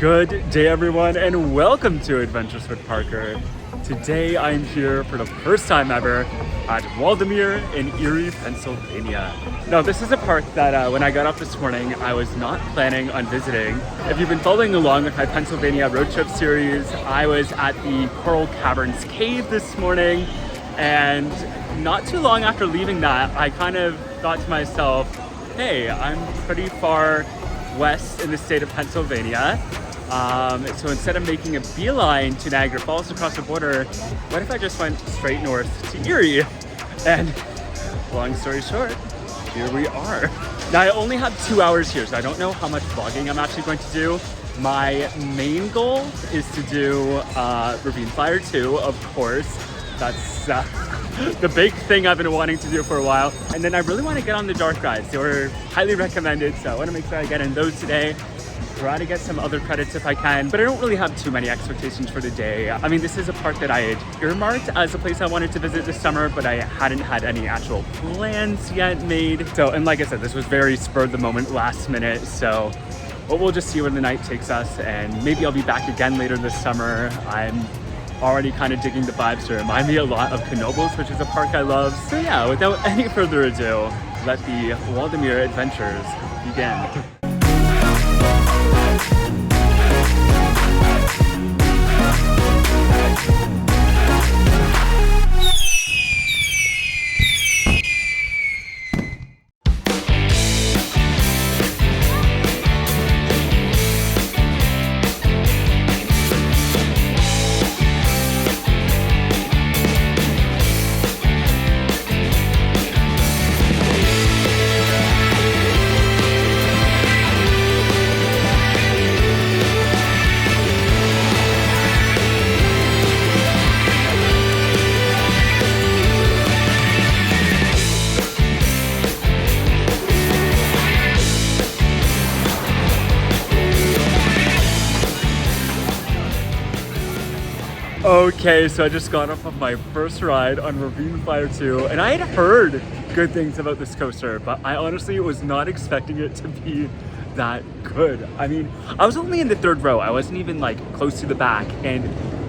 Good day everyone and welcome to Adventures with Parker. Today I'm here for the first time ever at Waldameer in Erie, Pennsylvania. Now this is a park that when I got up this morning I was not planning on visiting. If you've been following along with my Pennsylvania road trip series, I was at the Coral Caverns Cave this morning, and not too long after leaving that I kind of thought to myself, hey, I'm pretty far west in the state of Pennsylvania. So instead of making a beeline to Niagara Falls across the border, what if I just went straight north to Erie? And long story short, here we are. Now I only have 2 hours here, so I don't know how much vlogging I'm actually going to do. My main goal is to do Ravine Flyer II, of course. That's the big thing I've been wanting to do for a while. And then I really want to get on the dark rides. They were highly recommended, so I want to make sure I get in those today. Try to get some other credits if I can, but I don't really have too many expectations for the day. I mean, this is a park that I had earmarked as a place I wanted to visit this summer, but I hadn't had any actual plans yet made. So, and like I said, this was very spur of the moment, last minute. So, but we'll just see where the night takes us, and maybe I'll be back again later this summer. I'm already kind of digging the vibes to remind me a lot of Knoebels, which is a park I love. So yeah, without any further ado, let the Waldameer adventures begin. Okay, so I just got off of my first ride on Ravine Flyer II, and I had heard good things about this coaster, but I honestly was not expecting it to be that good. I mean, I was only in the third row. I wasn't even like close to the back, and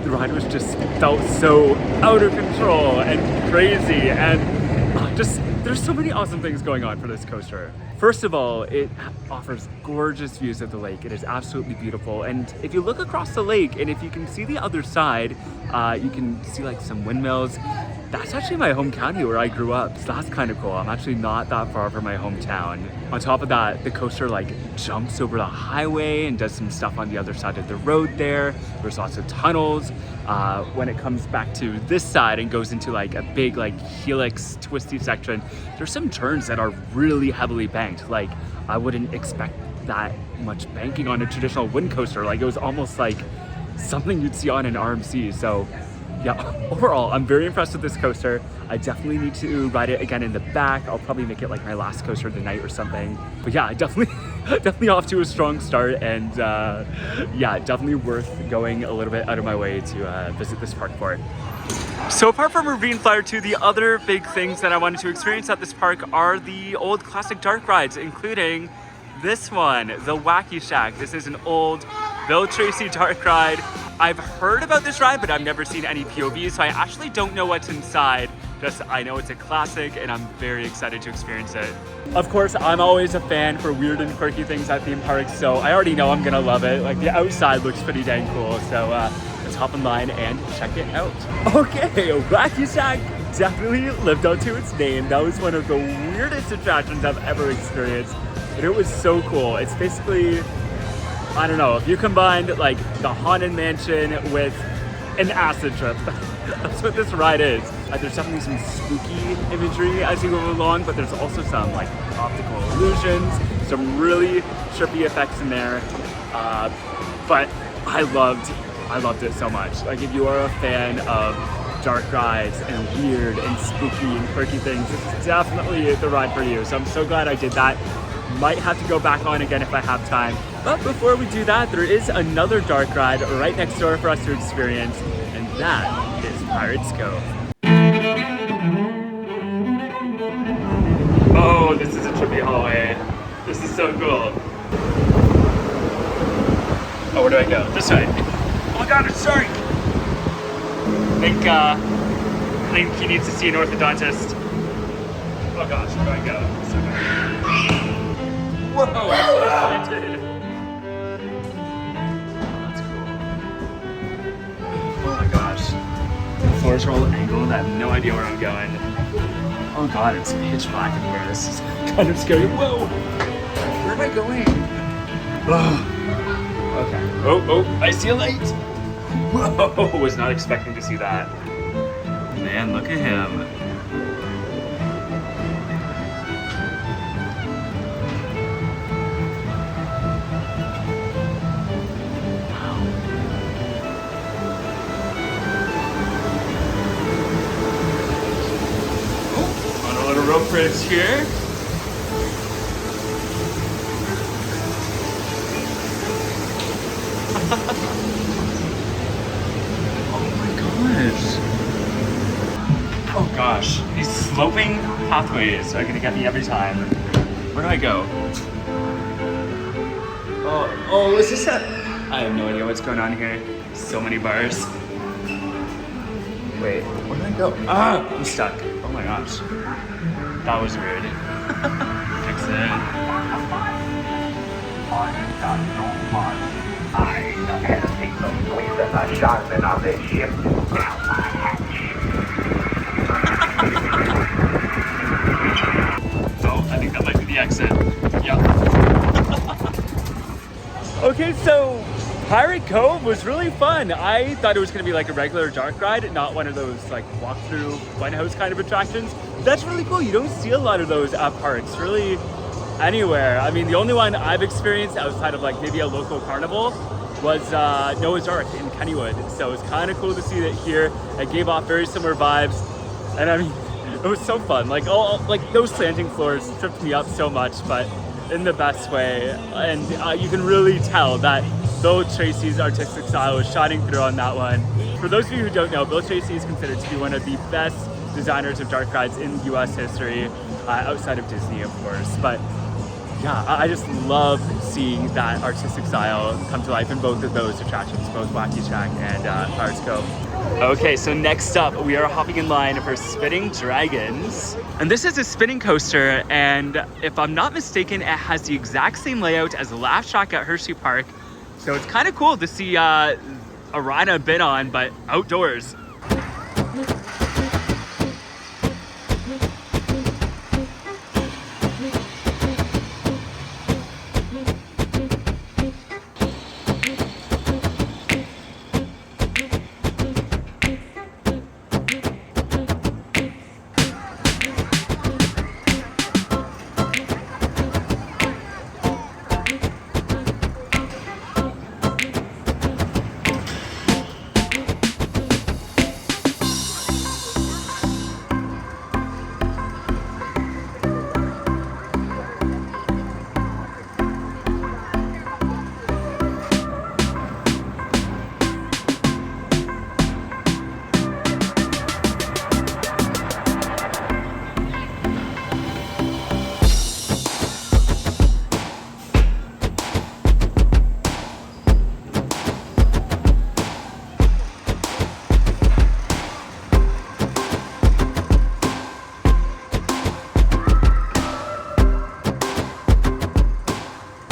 the ride was just felt so out of control and crazy, and just there's so many awesome things going on for this coaster. First of all, it offers gorgeous views of the lake. It is absolutely beautiful. And if you look across the lake, and if you can see the other side, you can see like some windmills. That's actually my home county where I grew up, so that's kind of cool. I'm actually not that far from my hometown. On top of that, the coaster like jumps over the highway and does some stuff on the other side of the road there. There's lots of tunnels. When it comes back to this side and goes into like a big like helix twisty section, there's some turns that are really heavily banked. Like I wouldn't expect that much banking on a traditional wind coaster. Like it was almost like something you'd see on an RMC. So yeah, overall, I'm very impressed with this coaster. I definitely need to ride it again in the back. I'll probably make it like my last coaster of the night or something. But yeah, definitely off to a strong start, and yeah, definitely worth going a little bit out of my way to visit this park for. So apart from Ravine Flyer II, the other big things that I wanted to experience at this park are the old classic dark rides, including this one, the Wacky Shack. This is an old Bill Tracey dark ride. I've heard about this ride, but I've never seen any POVs, so I actually don't know what's inside. Just I know it's a classic, and I'm very excited to experience it. Of course, I'm always a fan for weird and quirky things at theme parks, so I already know I'm gonna love it. Like the outside looks pretty dang cool, so let's hop in line and check it out. Okay, Wacky Shack definitely lived up to its name. That was one of the weirdest attractions I've ever experienced, and it was so cool. It's basically, I don't know, if you combined like the Haunted Mansion with an acid trip, that's what this ride is. There's definitely some spooky imagery as you go along, but there's also some like optical illusions, some really trippy effects in there. But I loved it so much. Like if you are a fan of dark rides and weird and spooky and quirky things, this is definitely the ride for you. So I'm so glad I did that. Might have to go back on again if I have time. But before we do that, there is another dark ride right next door for us to experience, and that is Pirates Cove. Oh, this is a trippy hallway. This is so cool. Oh, where do I go? This way. Oh my god, sorry! I think he needs to see an orthodontist. Oh gosh, where do I go? Whoa! That's cool. Oh my gosh. The floors are all angled. I have no idea where I'm going. Oh god, it's pitch black in here. This is kind of scary. Whoa! Where am I going? Oh. Okay. Oh, I see a light! Whoa! Was not expecting to see that. Man, look at him. Rope bridge here. Oh my gosh. Oh gosh. These sloping pathways are gonna get me every time. Where do I go? Oh, is this a... I have no idea what's going on here. So many bars. Wait, where do I go? Ah, I'm stuck. Oh my gosh. That was weird. Fix it. Oh, I think that might be the exit. Yep. Okay, so Pirate Cove was really fun. I thought it was going to be like a regular dark ride, not one of those like walk-through funhouse kind of attractions. That's really cool. You don't see a lot of those at parks, really anywhere. I mean, the only one I've experienced outside of like maybe a local carnival was Noah's Ark in Kennywood. So it was kind of cool to see that here. It gave off very similar vibes. And I mean, it was so fun. Like those slanting floors tripped me up so much, but in the best way. And you can really tell that Bill Tracey's artistic style was shining through on that one. For those of you who don't know, Bill Tracey is considered to be one of the best designers of dark rides in US history, outside of Disney, of course. But yeah, I just love seeing that artistic style come to life in both of those attractions, both Wacky Shack and Pirates Cove. Okay, so next up, we are hopping in line for Spinning Dragons. And this is a spinning coaster, and if I'm not mistaken, it has the exact same layout as the Laff Shack at Hershey Park. So it's kind of cool to see a ride I've been on, but outdoors.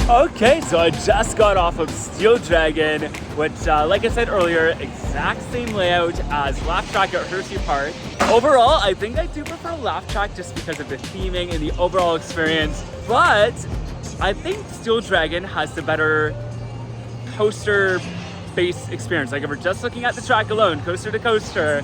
Okay, so I just got off of Steel Dragon, which, like I said earlier, exact same layout as Laff Shack at Hershey Park. Overall, I think I do prefer Laff Shack just because of the theming and the overall experience, but I think Steel Dragon has the better coaster-based experience. Like if we're just looking at the track alone, coaster to coaster,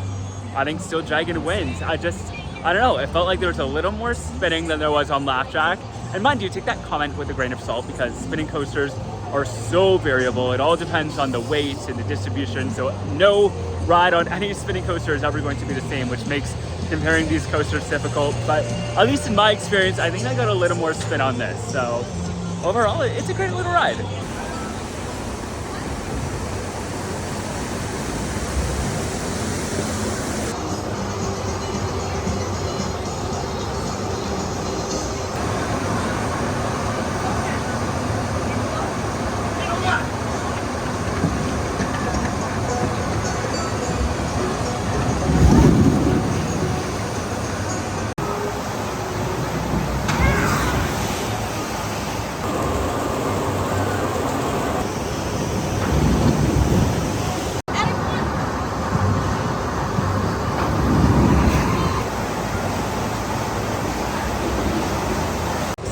I think Steel Dragon wins. I don't know, it felt like there was a little more spinning than there was on Laff Shack. And mind you, take that comment with a grain of salt because spinning coasters are so variable. It all depends on the weight and the distribution. So no ride on any spinning coaster is ever going to be the same, which makes comparing these coasters difficult. But at least in my experience, I think I got a little more spin on this. So overall, it's a great little ride.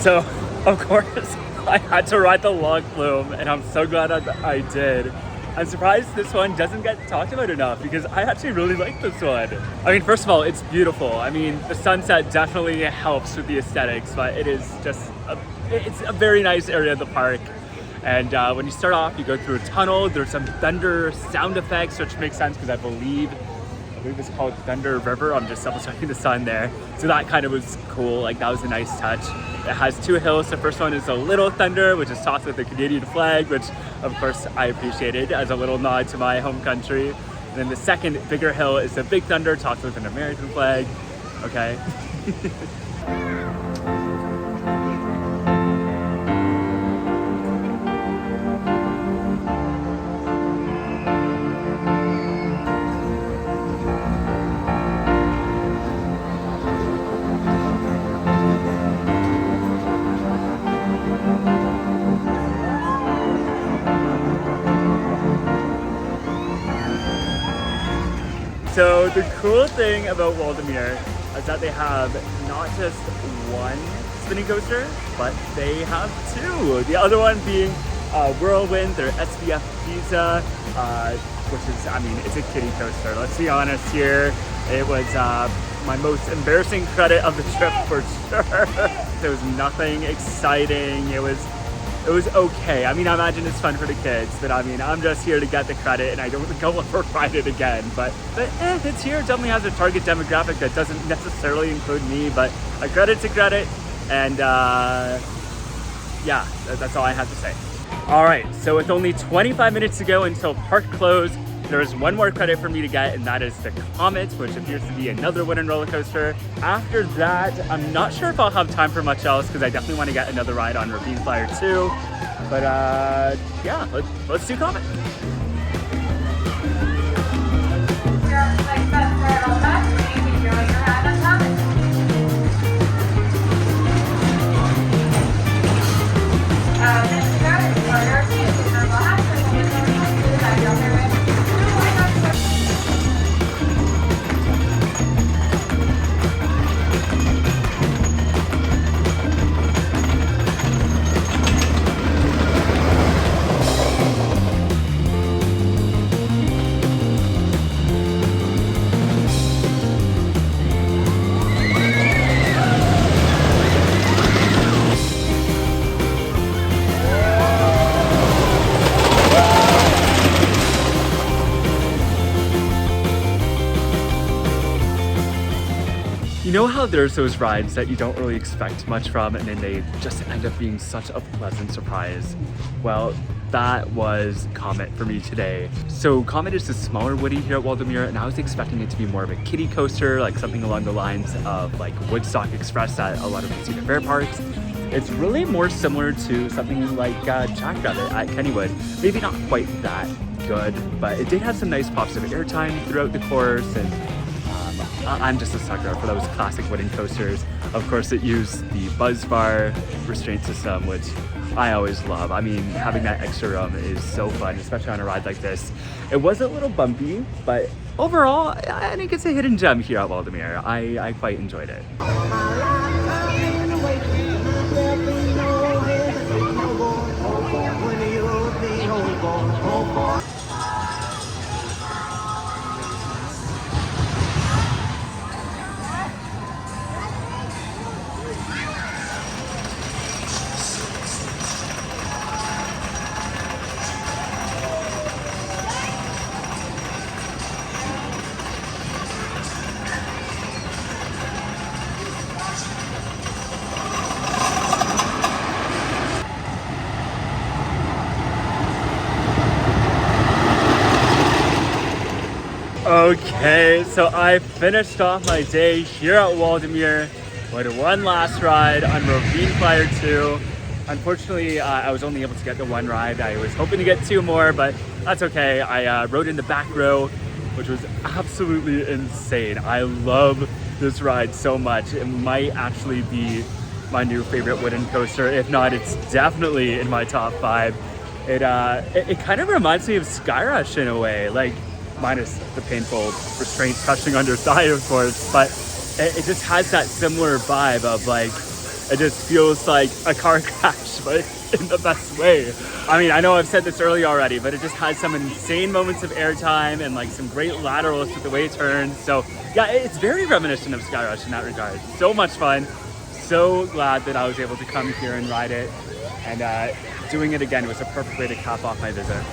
So, of course, I had to ride the log flume, and I'm so glad that I did. I'm surprised this one doesn't get talked about enough because I actually really like this one. I mean, first of all, it's beautiful. I mean, the sunset definitely helps with the aesthetics, but it is just, it's a very nice area of the park. And when you start off, you go through a tunnel. There's some thunder sound effects, which makes sense because I believe it's called Thunder River. I'm just double checking the sun there. So that kind of was cool. Like, that was a nice touch. It has two hills. The first one is a little thunder, which is topped with the Canadian flag, which of course I appreciated as a little nod to my home country. And then the second bigger hill is the big thunder, topped with an American flag. Okay. So the cool thing about Waldameer is that they have not just one spinning coaster, but they have two. The other one being Whirlwind, their SBF Pizza, which is, I mean, it's a kiddie coaster. Let's be honest here. It was my most embarrassing credit of the trip for sure. There was nothing exciting. It was okay. I mean, I imagine it's fun for the kids, but I mean, I'm just here to get the credit, and I don't think I'll ever ride it again. But it's here. It definitely has a target demographic that doesn't necessarily include me, but a credit's a credit, and yeah, that's all I have to say. All right, so with only 25 minutes to go until park close, there's one more credit for me to get, and that is the Comet, which appears to be another wooden roller coaster. After that, I'm not sure if I'll have time for much else because I definitely want to get another ride on Ravine Flyer II. But yeah, let's do Comet. You know how there's those rides that you don't really expect much from and then they just end up being such a pleasant surprise? Well, that was Comet for me today. So Comet is a smaller woody here at Waldameer, and I was expecting it to be more of a kiddie coaster, like something along the lines of like Woodstock Express that a lot of you see at fair parks. It's really more similar to something like Jackrabbit at Kennywood. Maybe not quite that good, but it did have some nice pops of airtime throughout the course, and I'm just a sucker for those classic wooden coasters. Of course, it used the buzz bar restraint system, which I always love. I mean, having that extra room is so fun, especially on a ride like this. It was a little bumpy, but overall, I think it's a hidden gem here at Waldameer. I quite enjoyed it. Okay, so I finished off my day here at Waldameer with one last ride on Ravine Flyer II. Unfortunately, I was only able to get the one ride. I was hoping to get two more, but that's okay. I rode in the back row, which was absolutely insane. I love this ride so much. It might actually be my new favorite wooden coaster. If not, it's definitely in my top 5. It kind of reminds me of SkyRush in a way, like minus the painful restraint touching on your thigh, of course, but it just has that similar vibe of like It just feels like a car crash, but in the best way. I mean, I know I've said this earlier already, but it just has some insane moments of airtime and like some great laterals with the way it turns. So yeah, it's very reminiscent of SkyRush in that regard. So much fun. So glad that I was able to come here and ride it. And doing it again was a perfect way to cap off my visit.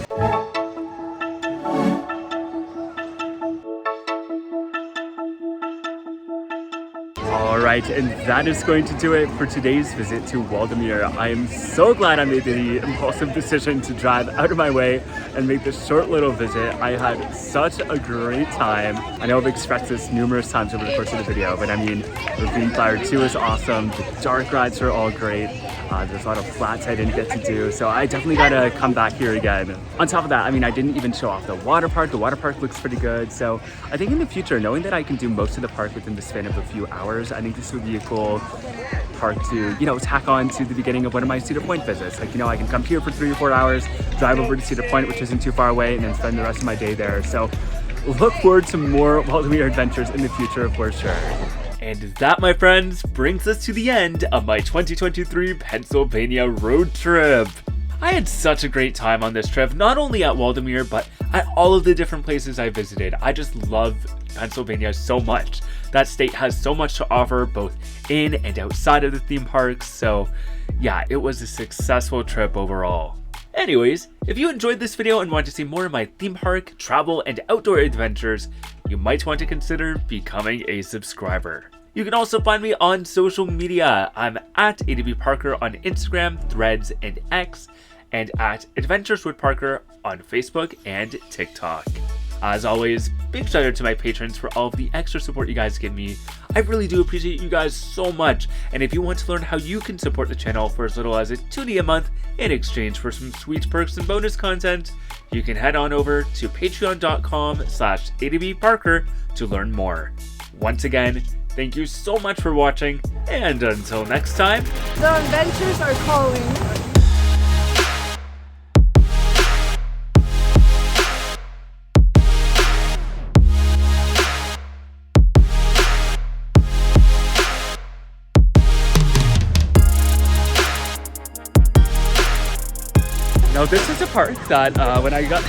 Alright, and that is going to do it for today's visit to Waldameer. I am so glad I made the impulsive decision to drive out of my way and make this short little visit. I had such a great time. I know I've expressed this numerous times over the course of the video, but I mean, Ravine Flyer II is awesome. The dark rides are all great. There's a lot of flats I didn't get to do, so I definitely gotta come back here again. On top of that, I mean, I didn't even show off the water park. The water park looks pretty good, so I think in the future, knowing that I can do most of the park within the span of a few hours, I think this would be a cool park to, you know, tack on to the beginning of one of my Cedar Point visits. Like, you know, I can come here for 3 or 4 hours, drive over to Cedar Point, which isn't too far away, and then spend the rest of my day there. So look forward to more Waldameer adventures in the future for sure. And that, my friends, brings us to the end of my 2023 Pennsylvania road trip. I had such a great time on this trip, not only at Waldameer, but at all of the different places I visited. I just love Pennsylvania so much. That state has so much to offer, both in and outside of the theme parks. So yeah, it was a successful trip overall. Anyways, if you enjoyed this video and want to see more of my theme park, travel, and outdoor adventures, you might want to consider becoming a subscriber. You can also find me on social media. I'm at ADBParker on Instagram, Threads, and X, and at Adventures with Parker on Facebook and TikTok. As always, big shout out to my patrons for all of the extra support you guys give me. I really do appreciate you guys so much. And if you want to learn how you can support the channel for as little as a $2 a month in exchange for some sweet perks and bonus content, you can head on over to patreon.com/ADBParker to learn more. Once again, thank you so much for watching, and until next time, the adventures are calling. Now this is a park that when I got